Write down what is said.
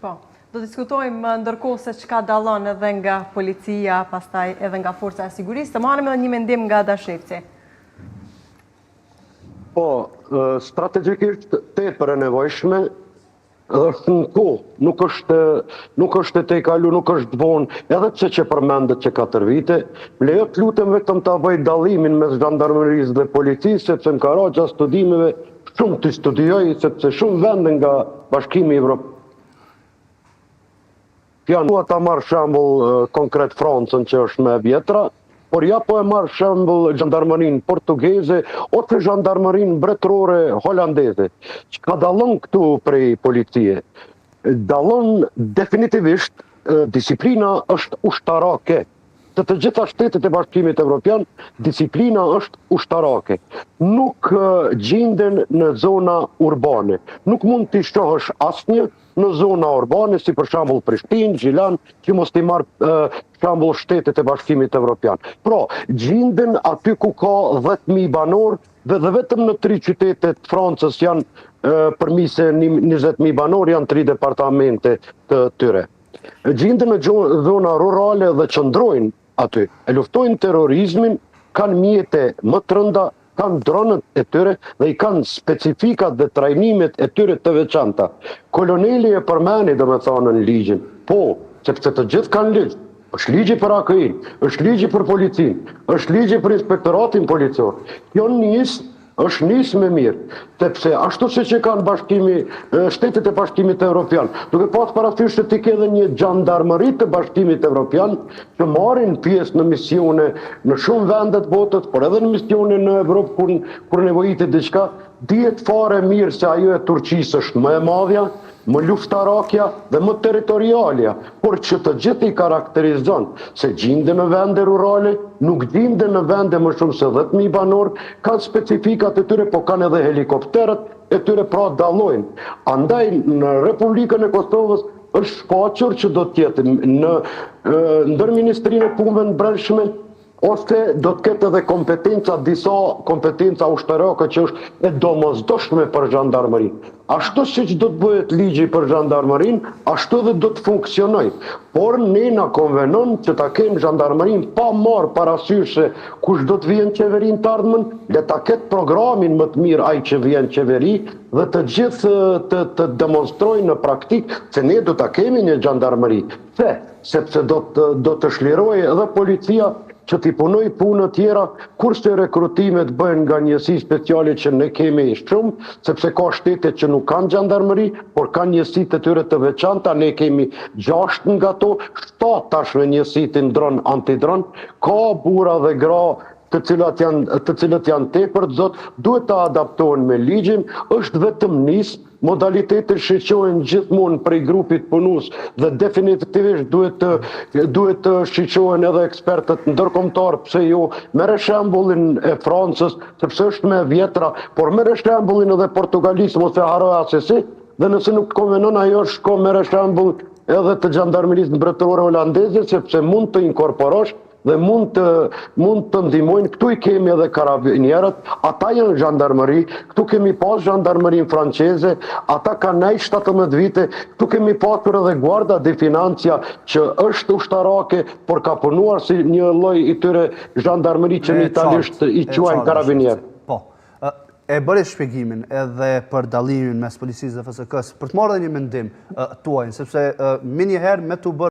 Po, do diskutojmë ndërkohë se çka dallon edhe nga policia, pastaj edhe nga forca e sigurisë, të marrim edhe një mendim nga Dashefci. Po, strategjikisht tepër e nevojshme, është në kohë, nuk është e te kalu, nuk është vonë, edhe pse që përmendet që 4 vite, lejo të lutem vetëm ta bëj dallimin mes zhandarmerisë dhe policisë, sepse më ka ra gjatë studimeve shumë të studioj, sepse shumë vende nga Bashkimi Evropian janë ta marrë shembull konkret Francën që është më e vjetra, por ja po e marrë shembull zhandarmerinë portugeze ose zhandarmerinë mbretërore holandeze. Çka dallon këtu prej policie? Dallon definitivisht disiplina është ushtarake. Të gjitha shtetet e Bashkimit Evropian, disiplina është ushtarake. Nuk gjenden në zona urbane. Nuk mund t'i shohësh asnjë në zona urbane, si për shembull Prishtinë, Gjilan, që mos t'i marrë shembull shtetet e Bashkimit Evropian. Pra, gjenden aty ku ka 10.000 banor, dhe vetëm në 3 qytetet Francës janë përmise 20.000 banor, janë 3 departamente të tyre. Gjenden në zona rurale dhe qëndrojnë aty, e luftojnë terrorizmin, kanë mjete më të rënda, kanë dronët e tyre dhe i kanë specifikat dhe trajnimet e tyre të veçanta. Koloneli e përmeni dhe me thonë në ligjin, po, sepse të gjithë kanë ligj, është ligji për AKI, është ligji për policinë, është ligji për inspektoratin policor. Kjo është njësë me mirë, sepse ashtu se që kanë shtetet e Bashkimit Evropian, duke pas parasysh se t'i ke edhe një xhandarmeri të Bashkimit Evropian që marrin pjesë në misione në shumë vendet botës, por edhe në misione në Evropë kur nevojitet diçka, dihet fare mirë se ajo e Turqisë është më e madhja, më luftarakja dhe më territorialja, por që të gjithë i karakterizon se gjinde në vende rurale, nuk gjinde në vende më shumë se 10.000 banor, kanë specifikat e tyre, po kanë edhe helikopterët e tyre, pra dallojnë. Andaj në Republikën e Kosovës është shfaqur që do t'jetë në ndërministrinë e punëve të brendshme, ose do të ketë edhe disa kompetenca ushtarake që është e domosdoshme për zhandarmerinë. Ashtu siç do të bëhet ligji për zhandarmerinë, ashtu edhe do të funksionojë. Por ne na konvenon që ta kemë zhandarmerinë pa marrë parasysh se kush do të vijë në qeverinë të ardhmen, le ta ketë programin më të mirë ai që vjen në qeveri dhe të gjithë të demonstrojnë në praktik se ne do ta kemi një zhandarmeri. Sepse do të shlirojë edhe policia që t'i punoj punë tjera, kurse rekrutimet bëhen nga njësi speciale që ne kemi shumë, sepse ka shtetet që nuk kanë zhandarmeri, por kanë njësit të tyre të veçanta, ne kemi 6 nga to, 7 tashme njësit të ndron antidron, ka bura dhe gra të cilët janë tepër të zot, duhet të adaptohen me ligjin, është vetëm nisë, modalitetet shqyqohen gjithmonë prej grupit punus dhe definitivisht duhet të shqyqohen edhe ekspertët ndërkombëtar, pse jo, mere shembullin e Francës, sepse është me vjetra, por mere shembullin edhe Portugalisë, mos e haroj asesi, dhe nëse nuk konvenon ajo shko mere shembull edhe të zhandarmerisë mbretërore holandeze, sepse mund të inkorporosh dhe mund të ndihmojnë. Këtu i kemi edhe karabinierët, ata janë zhandarmeri, këtu kemi pas zhandarmerinë franceze, ata kanë nejt 17 vite, këtu kemi pasur edhe Guarda di Financia që është ushtarake, por ka punuar si një lloj i tyre zhandarmeri që në italisht i quajnë karabinierë. Po, e bëri shpjegimin edhe për dallimin mes policisë dhe FSK-s, për të marrë edhe një mendim tuaj, sepse më njëherë me të bërë